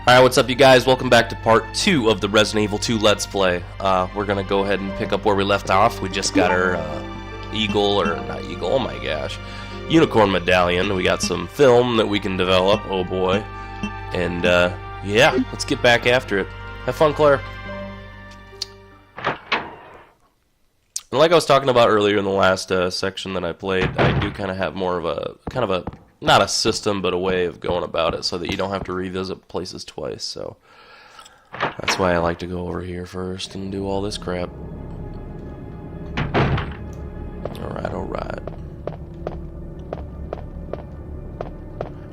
Alright, what's up you guys? Welcome back to part 2 of the Resident Evil 2 Let's Play. We're gonna go ahead and pick up where we left off. We just got our unicorn medallion. We got some film that we can develop, oh boy. And yeah, let's get back after it. Have fun, Claire. And like I was talking about earlier in the last section that I played, I do kind of have more of a, not a system, but a way of going about it so that you don't have to revisit places twice. So that's why I like to go over here first and do all this crap. Alright.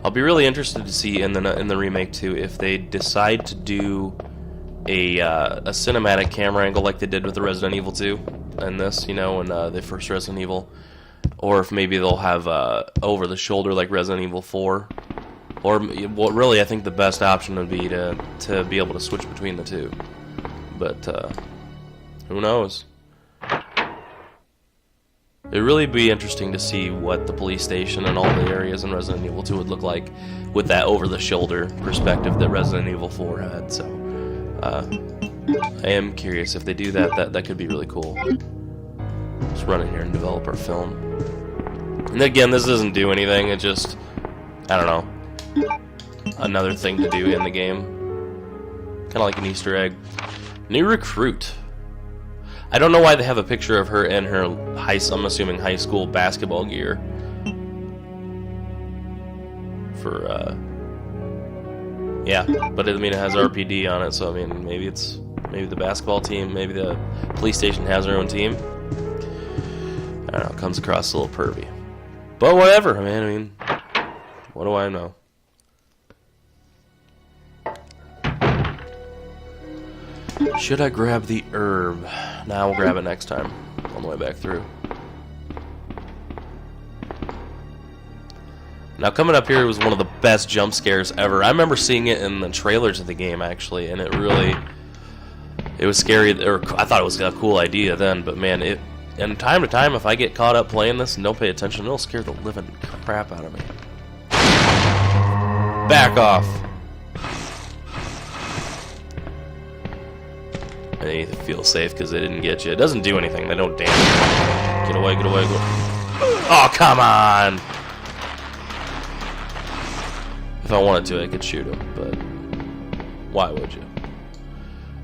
I'll be really interested to see in the remake too if they decide to do a cinematic camera angle like they did with the Resident Evil 2 and this, you know, and the first Resident Evil. Or if maybe they'll have over the shoulder like Resident Evil 4. Or what really I think the best option would be to be able to switch between the two. But who knows? It'd really be interesting to see what the police station and all the areas in Resident Evil 2 would look like with that over the shoulder perspective that Resident Evil 4 had. So I am curious if they do that could be really cool. Let's run in here and develop our film. And again, this doesn't do anything, it just, I don't know, another thing to do in the game. Kind of like an Easter egg. New recruit. I don't know why they have a picture of her in her I'm assuming high school basketball gear. For, yeah, but I mean it has RPD on it, so I mean maybe the basketball team, maybe the police station has their own team. I don't know, comes across a little pervy. But whatever, man, I mean, what do I know? Should I grab the herb? Nah, we'll grab it next time, on the way back through. Now, coming up here was one of the best jump scares ever. I remember seeing it in the trailers of the game, actually, and it was scary, or I thought it was a cool idea then, but man, and time to time, if I get caught up playing this and don't pay attention, it'll scare the living crap out of me. Back off. I need to feel safe because they didn't get you. It doesn't do anything. They don't damage you. Get away, get away, go. Oh, come on! If I wanted to, I could shoot him, but why would you?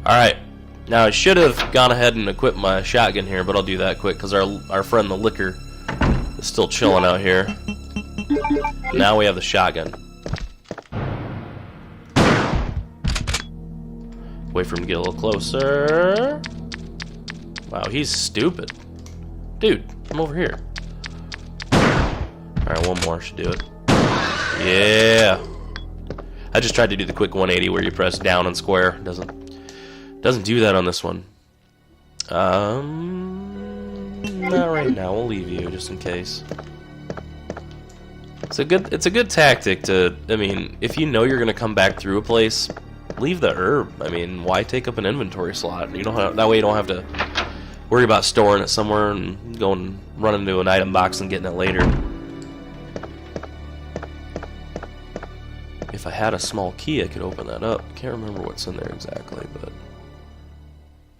Alright. Now, I should have gone ahead and equipped my shotgun here, but I'll do that quick, because our friend the Licker is still chilling out here. Now we have the shotgun. Wait for him to get a little closer. Wow, he's stupid. Dude, come over here. Alright, one more should do it. Yeah! I just tried to do the quick 180 where you press down and square. Doesn't do that on this one. Not right now. We'll leave you just in case. It's a good tactic to. I mean, if you know you're gonna come back through a place, leave the herb. I mean, why take up an inventory slot? You don't have, that way you don't have to worry about storing it somewhere and going run into an item box and getting it later. If I had a small key, I could open that up. Can't remember what's in there exactly, but.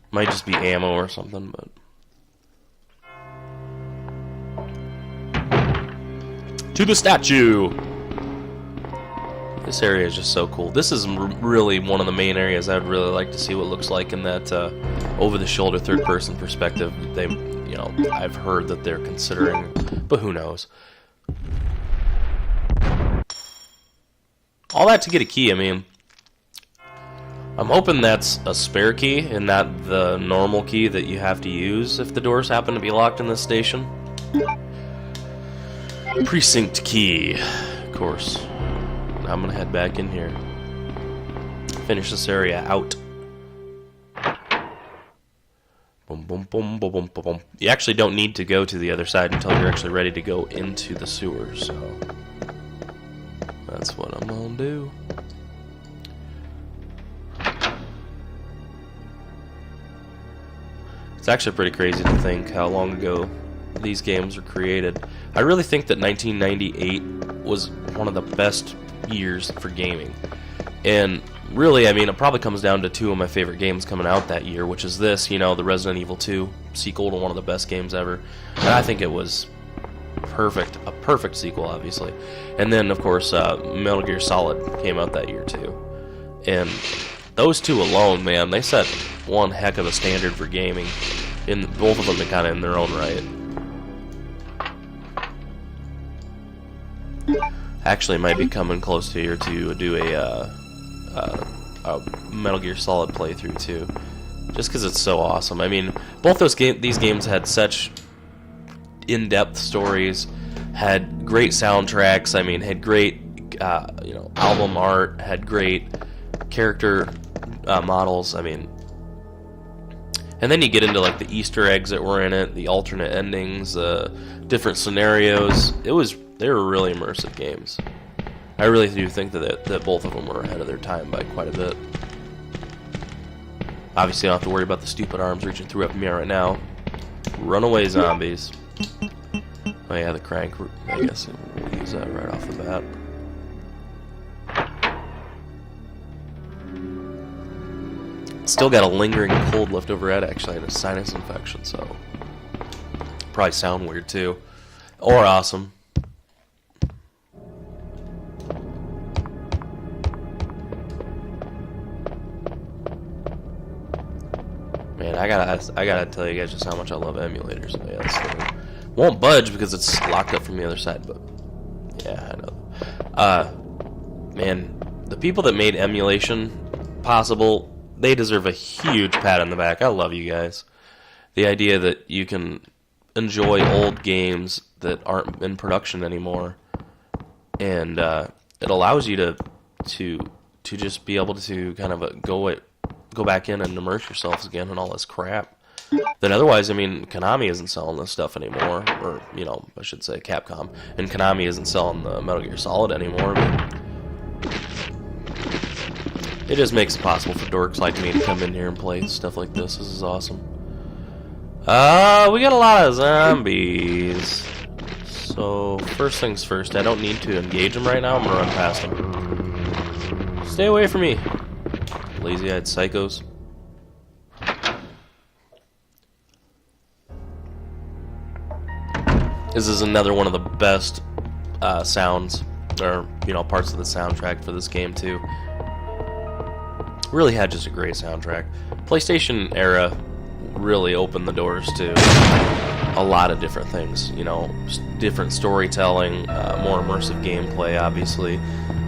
Might just be ammo or something, but... To the statue! This area is just so cool. This is really one of the main areas I'd really like to see what it looks like in that over-the-shoulder third-person perspective. They, you know, I've heard that they're considering, but who knows? All that to get a key, I mean... I'm hoping that's a spare key and not the normal key that you have to use if the doors happen to be locked in this station. Precinct key, of course. Now I'm gonna head back in here. Finish this area out. Boom, boom, boom, boom, boom, boom. You actually don't need to go to the other side until you're actually ready to go into the sewer, so that's what I'm gonna do. It's actually pretty crazy to think how long ago these games were created. I really think that 1998 was one of the best years for gaming. And really, I mean, it probably comes down to two of my favorite games coming out that year, which is this, you know, the Resident Evil 2 sequel to one of the best games ever. And I think it was perfect, a perfect sequel, obviously. And then, of course, Metal Gear Solid came out that year, too. And those two alone, man, they set one heck of a standard for gaming. In both of them, kind of in their own right. Actually, might be coming close to here to do a Metal Gear Solid playthrough too, just because it's so awesome. I mean, both these games had such in-depth stories, had great soundtracks. I mean, had great you know, album art, had great character models. I mean, and then you get into like the Easter eggs that were in it, the alternate endings, different scenarios. They were really immersive games. I really do think that both of them were ahead of their time by quite a bit. Obviously, I don't have to worry about the stupid arms reaching through up me right now. Runaway zombies. Oh yeah, the crank. I guess we'll use that right off the bat. Still got a lingering cold left over head, actually, and a sinus infection, so probably sound weird too, or awesome. Man, I gotta tell you guys just how much I love emulators. Yeah, this thing won't budge because it's locked up from the other side, but yeah, I know. Man, the people that made emulation possible, they deserve a huge pat on the back. I love you guys. The idea that you can enjoy old games that aren't in production anymore, and it allows you to just be able to kind of go back in and immerse yourselves again in all this crap. Then otherwise, I mean, Konami isn't selling this stuff anymore, or, you know, I should say Capcom, and Konami isn't selling the Metal Gear Solid anymore. I mean, it just makes it possible for dorks like me to come in here and play stuff like this. This is awesome. We got a lot of zombies. So, first things first, I don't need to engage them right now. I'm gonna run past them. Stay away from me, lazy-eyed psychos. This is another one of the best sounds, or, you know, parts of the soundtrack for this game too. Really had just a great soundtrack. PlayStation era really opened the doors to a lot of different things, you know, different storytelling, more immersive gameplay, obviously,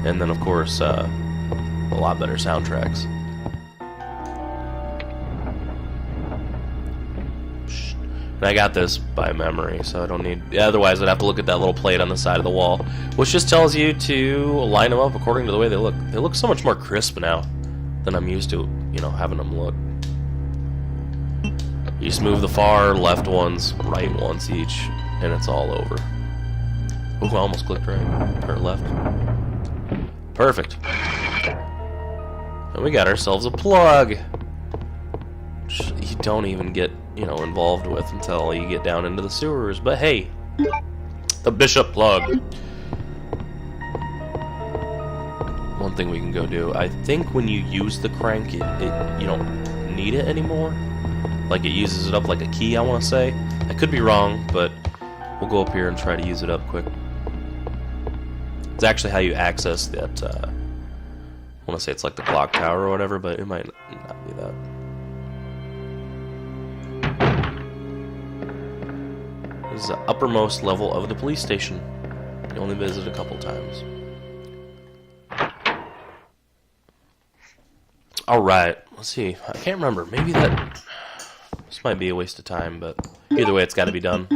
and then of course a lot better soundtracks. And I got this by memory, so I don't need... Otherwise, I'd have to look at that little plate on the side of the wall, which just tells you to line them up according to the way they look. They look so much more crisp now than I'm used to, you know, having them look. You just move the far left ones, right once each, and it's all over. Ooh, I almost clicked right, or left. Perfect. And we got ourselves a plug. You don't even get, you know, involved with until you get down into the sewers. But hey, the Bishop plug. One thing we can go do. I think when you use the crank, you don't need it anymore. Like, it uses it up like a key, I want to say. I could be wrong, but we'll go up here and try to use it up quick. It's actually how you access that. I want to say it's like the clock tower or whatever, but it might not be that. This is the uppermost level of the police station. You only visit a couple times. Alright, let's see. I can't remember. Maybe this might be a waste of time, but either way, it's got to be done.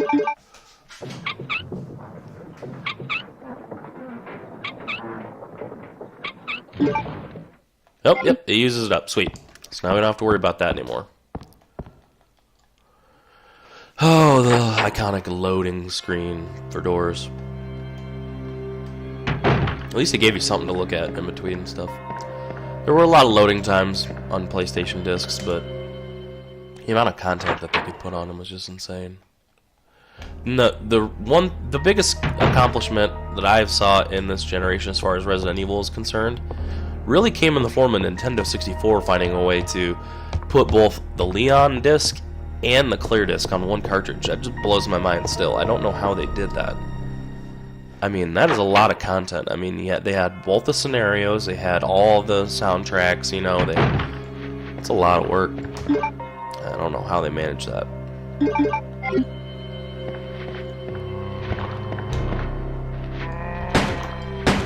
Oh, yep, it uses it up. Sweet. So now we don't have to worry about that anymore. Oh, the iconic loading screen for doors. At least it gave you something to look at in between stuff. There were a lot of loading times on PlayStation discs, but the amount of content that they could put on them was just insane. The biggest accomplishment that I saw in this generation as far as Resident Evil is concerned really came in the form of Nintendo 64 finding a way to put both the Leon disc and the Claire disc on one cartridge. That just blows my mind still. I don't know how they did that. I mean, that is a lot of content. I mean, yeah, they had both the scenarios, they had all the soundtracks, you know, it's a lot of work. I don't know how they managed that.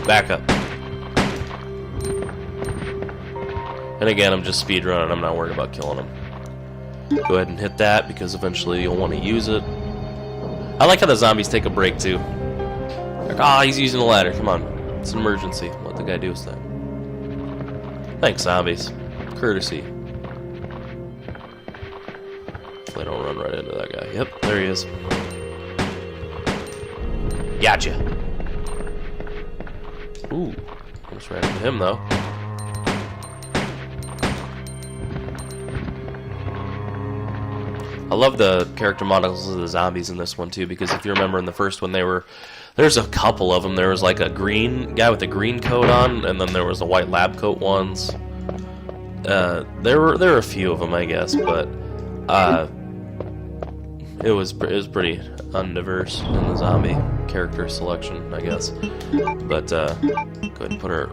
Back up. And again, I'm just speedrunning, I'm not worried about killing him. Go ahead and hit that, because eventually you'll want to use it. I like how the zombies take a break, too. Like, ah, he's using a ladder, come on. It's an emergency. Let the guy do his thing. Thanks, zombies. Courtesy. Hopefully I don't run right into that guy. Yep, there he is. Gotcha. Ooh, almost ran into him, though. I love the character models of the zombies in this one too, because if you remember in the first one, there's a couple of them. There was like a green guy with a green coat on, and then there was the white lab coat ones. There were a few of them, I guess, but it was pretty undiverse in the zombie character selection, I guess. But go ahead and put our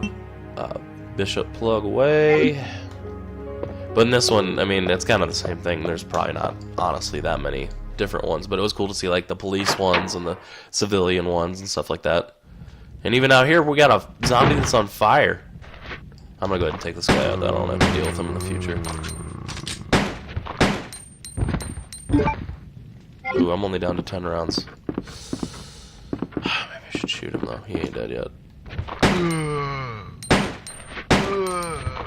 bishop plug away. But in this one, I mean, it's kind of the same thing. There's probably not, honestly, that many different ones. But it was cool to see, like, the police ones and the civilian ones and stuff like that. And even out here, we got a zombie that's on fire. I'm going to go ahead and take this guy out. I don't have to deal with him in the future. Ooh, I'm only down to 10 rounds. Maybe I should shoot him, though. He ain't dead yet.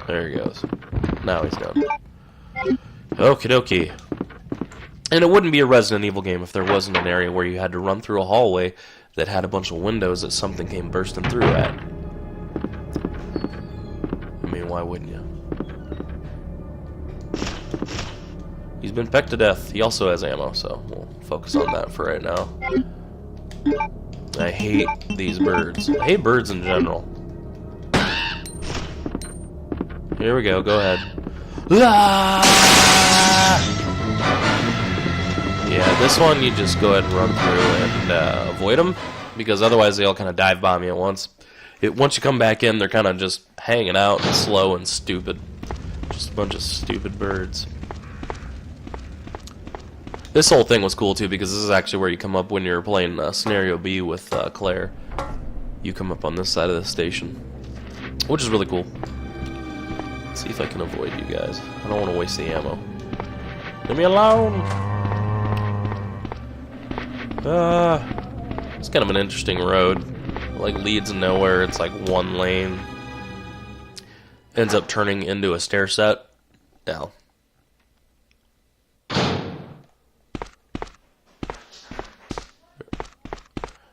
There he goes. Now he's done. Okie dokie. And it wouldn't be a Resident Evil game if there wasn't an area where you had to run through a hallway that had a bunch of windows that something came bursting through at. I mean, why wouldn't you? He's been pecked to death. He also has ammo, so we'll focus on that for right now. I hate these birds. I hate birds in general. Here we go, go ahead. Ah! Yeah, this one you just go ahead and run through and avoid them, because otherwise they all kind of dive bomb you at once. Once you come back in, they're kind of just hanging out and slow and stupid. Just a bunch of stupid birds. This whole thing was cool too, because this is actually where you come up when you're playing Scenario B with Claire. You come up on this side of the station, which is really cool. Let's see if I can avoid you guys. I don't want to waste the ammo. Leave me alone! It's kind of an interesting road. It, like, leads nowhere. It's like one lane. Ends up turning into a stair set. Now.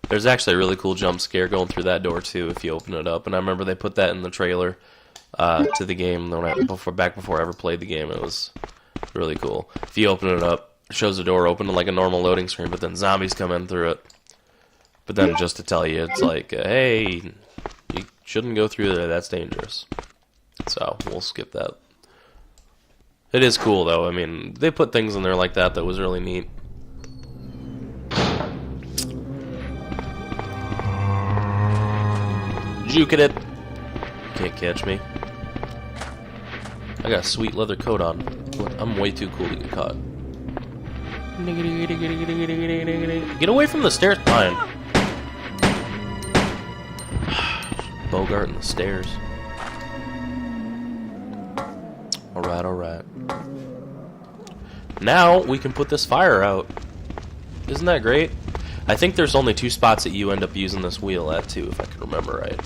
There's actually a really cool jump scare going through that door too if you open it up. And I remember they put that in the trailer to the game back before I ever played the game. It was really cool. If you open it up, it shows the door open like a normal loading screen, but then zombies come in through it. But then just to tell you, it's like, hey, you shouldn't go through there. That's dangerous. So we'll skip that. It is cool though. I mean, they put things in there like that was really neat. Juke at it. Can't catch me. I got a sweet leather coat on. I'm way too cool to get caught. Get away from the stairs, Pine. Bogart and the stairs. Alright, alright. Now we can put this fire out. Isn't that great? I think there's only 2 spots that you end up using this wheel at too, if I can remember right.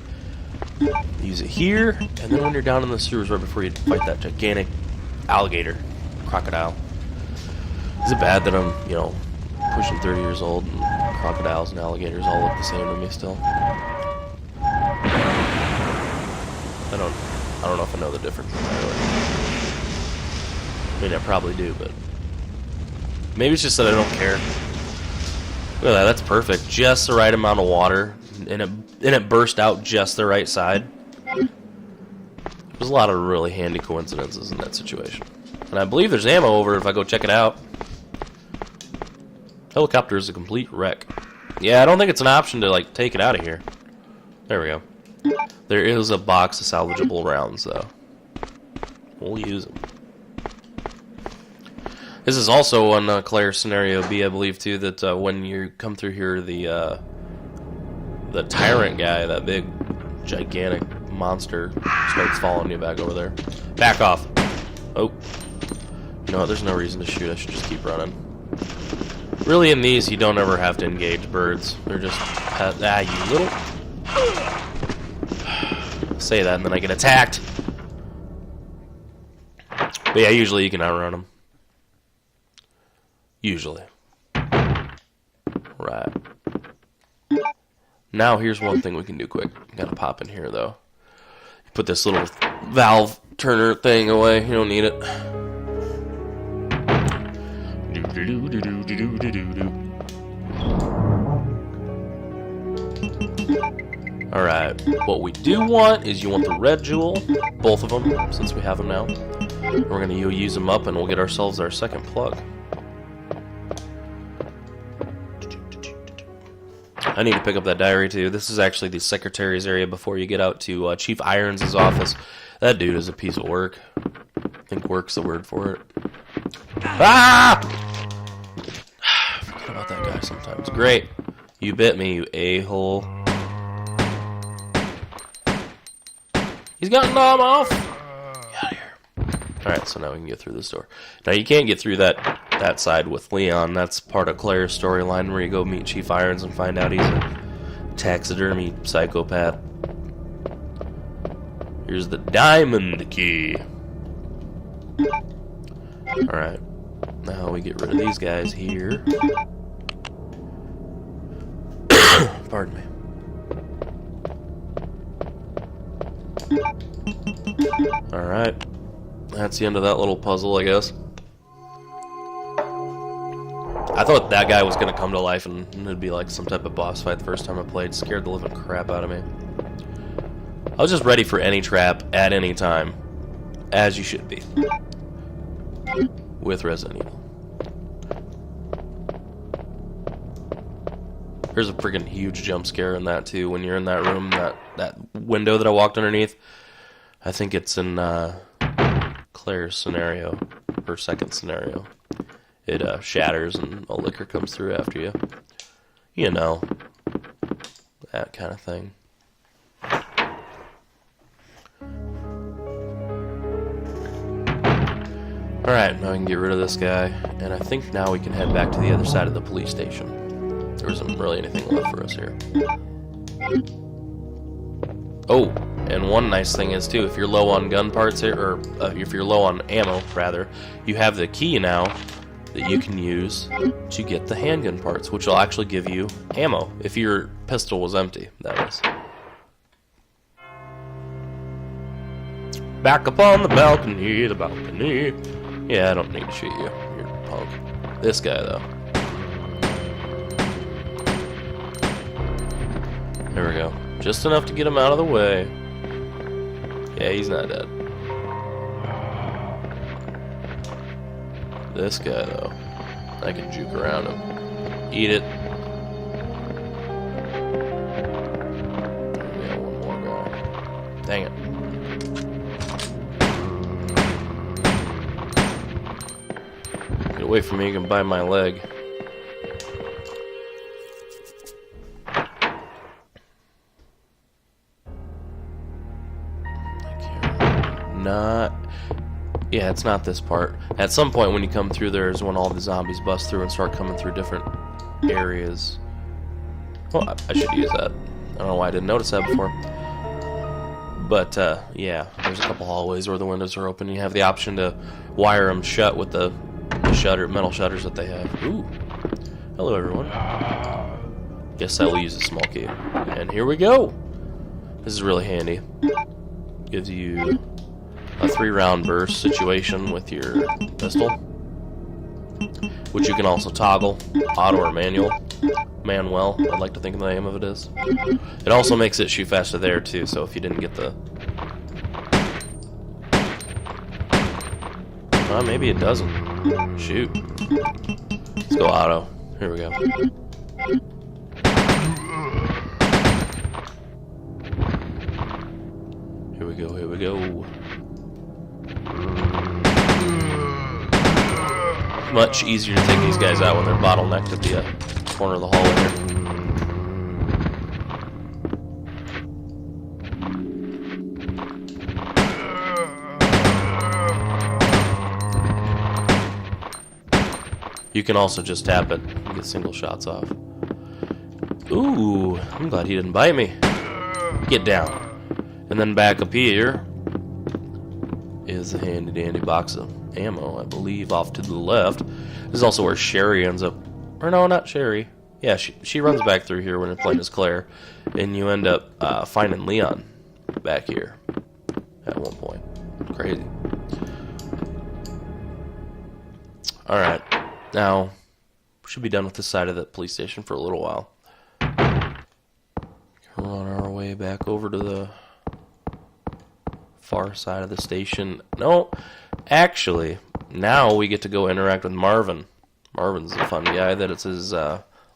Use it here, and then when you're down in the sewers right before you fight that gigantic alligator, crocodile. Is it bad that I'm, you know, pushing 30 years old and crocodiles and alligators all look the same to me still? I don't know if I know the difference entirely. I mean, I probably do, but maybe it's just that I don't care. Look at that, that's perfect. Just the right amount of water, and it burst out just the right side. There's a lot of really handy coincidences in that situation. And I believe there's ammo over if I go check it out. Helicopter is a complete wreck. Yeah, I don't think it's an option to, like, take it out of here. There we go. There is a box of salvageable rounds, though. We'll use them. This is also on Claire's scenario B, I believe, too, that when you come through here, the tyrant guy, that big, gigantic monster, starts following you back over there. Back off. Oh. You know what, there's no reason to shoot. I should just keep running. Really, in these, you don't ever have to engage birds. They're just... you little... Say that, and then I get attacked. But yeah, usually you can outrun them. Usually. Right. Now, here's one thing we can do quick. Gotta pop in here, though. You put this little valve turner thing away. You don't need it. Alright, what we do want is you want the red jewel, both of them, since we have them now. We're going to use them up and we'll get ourselves our second plug. I need to pick up that diary too. This is actually the secretary's area before you get out to Chief Irons' office. That dude is a piece of work. I think work's the word for it. Ah! I forget about that guy sometimes. Great. You bit me, you a-hole. He's got an arm off. Get out of here. Alright, so now we can get through this door. Now you can't get through that side with Leon. That's part of Claire's storyline where you go meet Chief Irons and find out he's a taxidermy psychopath. Here's the diamond key. Alright. Now we get rid of these guys here. Pardon me. Alright. That's the end of that little puzzle, I guess. I thought that guy was going to come to life and it'd be like some type of boss fight the first time I played. Scared the living crap out of me. I was just ready for any trap at any time. As you should be. With Resident Evil. There's a friggin' huge jump scare in that too. When you're in that room, that window that I walked underneath. I think it's in Claire's scenario, her second scenario. It shatters and a liquor comes through after you. You know, that kind of thing. Alright, now we can get rid of this guy. And I think now we can head back to the other side of the police station. There isn't really anything left for us here. Oh, and one nice thing is too, if you're low on gun parts here, or if you're low on ammo, rather, you have the key now that you can use to get the handgun parts, which will actually give you ammo, if your pistol was empty, that is. Back up on the balcony, Yeah, I don't need to shoot you, you're a punk. This guy, though. There we go. Just enough to get him out of the way. Yeah, he's not dead. This guy, though. I can juke around him. Eat it. Yeah, one more guy. Dang it. Get away from me, you can bite my leg. Yeah, it's not this part. At some point when you come through there is when all the zombies bust through and start coming through different areas. Well, I should use that. I don't know why I didn't notice that before. But, yeah, there's a couple hallways where the windows are open. You have the option to wire them shut with the metal shutters that they have. Ooh. Hello, everyone. Guess I will use a small key. And here we go. This is really handy. Gives you a 3-round burst situation with your pistol, which you can also toggle, auto or manual. Manuel, I'd like to think the name of it is. It also makes it shoot faster there too, so if you didn't get the Well, maybe it doesn't. Shoot. Let's go auto. Here we go. Here we go, here we go. Much easier to take these guys out when they're bottlenecked at the corner of the hallway here. You can also just tap it and get single shots off. Ooh, I'm glad he didn't bite me. Get down. And then back up here is a handy dandy box of ammo, I believe, off to the left. This is also where Sherry ends up. Or no, not Sherry. Yeah, she runs back through here when you're playing as Claire. And you end up finding Leon back here at one point. Crazy. Alright. Now, we should be done with this side of the police station for a little while. Run our way back over to the far side of the station. No, actually, now we get to go interact with Marvin. Marvin's a fun guy that it says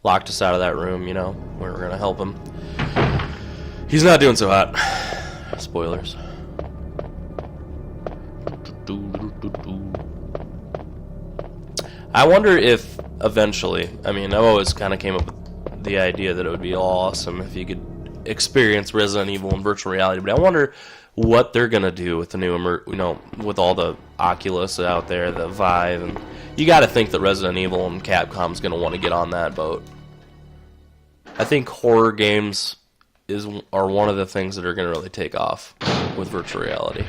locked us out of that room, you know, where we're going to help him. He's not doing so hot. Spoilers. I wonder if eventually, I mean, I've always kind of came up with the idea that it would be awesome if you could experience Resident Evil in virtual reality, but I wonder what they're gonna do with the new, with all the Oculus out there, the Vive, and you got to think that Resident Evil and Capcom's gonna want to get on that boat. I think horror games are one of the things that are gonna really take off with virtual reality.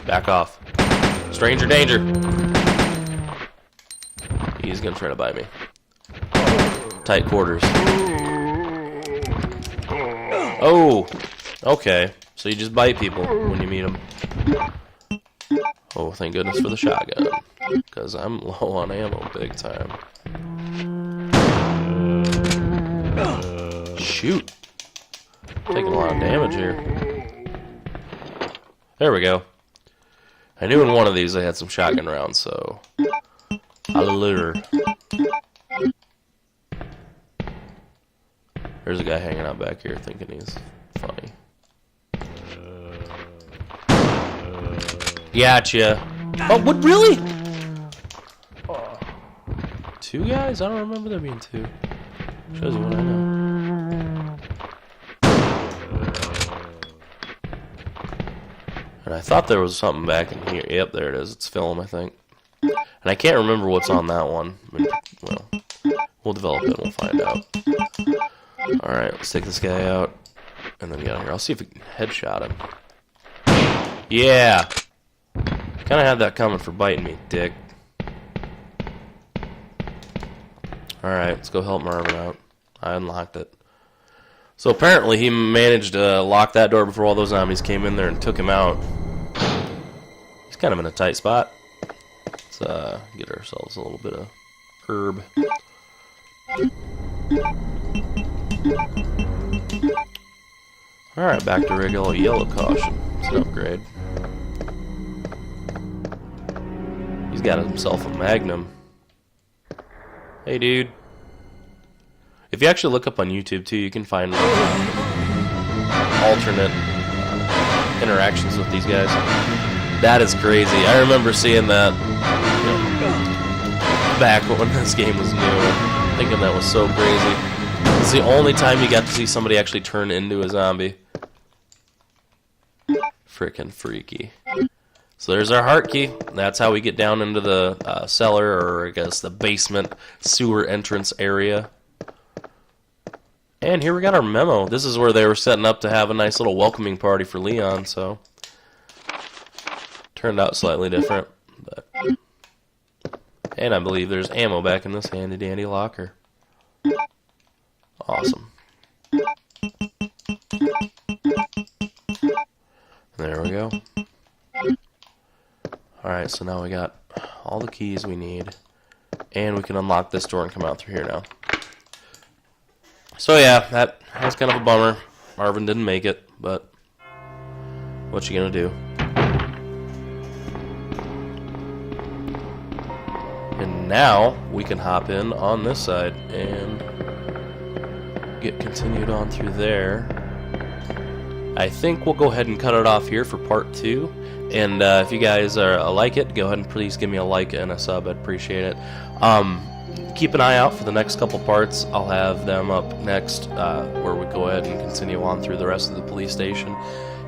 Back off. Stranger danger. He's gonna try to bite me. Tight quarters. Oh, okay. So you just bite people when you meet them. Oh, thank goodness for the shotgun, because I'm low on ammo big time. Shoot. Taking a lot of damage here. There we go. I knew in one of these I had some shotgun rounds, so hallelujah. There's a guy hanging out back here thinking he's funny. Gotcha. Oh, what, really? Two guys? I don't remember there being two. Shows you what I know. And I thought there was something back in here. Yep, there it is. It's film, I think. And I can't remember what's on that one. I mean, well, we'll develop it and we'll find out. Alright, let's take this guy out. And then get out of here. I'll see if we can headshot him. Yeah! Kinda had that coming for biting me, dick. Alright, let's go help Marvin out. I unlocked it. So apparently he managed to lock that door before all those zombies came in there and took him out. He's kind of in a tight spot. Let's get ourselves a little bit of herb. Alright, back to regular yellow caution. It's an upgrade. He's got himself a Magnum. Hey, dude. If you actually look up on YouTube, too, you can find alternate interactions with these guys. That is crazy. I remember seeing that back when this game was new, thinking that was so crazy. It's the only time you got to see somebody actually turn into a zombie. Frickin' freaky. So there's our heart key. That's how we get down into the cellar, or I guess the basement sewer entrance area. And here we got our memo. This is where they were setting up to have a nice little welcoming party for Leon, so turned out slightly different. But and I believe there's ammo back in this handy dandy locker. Awesome. There we go. Alright, so now we got all the keys we need. And we can unlock this door and come out through here now. So yeah, that was kind of a bummer. Marvin didn't make it, but What you gonna do? And now we can hop in on this side and get continued on through there. I think we'll go ahead and cut it off here for part 2. And if you guys like it, go ahead and please give me a like and a sub. I'd appreciate it. Keep an eye out for the next couple parts. I'll have them up next, where we go ahead and continue on through the rest of the police station.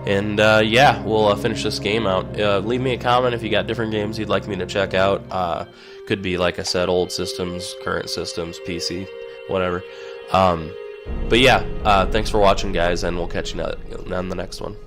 And yeah, we'll finish this game out. Leave me a comment if you got different games you'd like me to check out. Could be, like I said, old systems, current systems, PC, whatever. But yeah, thanks for watching, guys, and we'll catch you on the next one.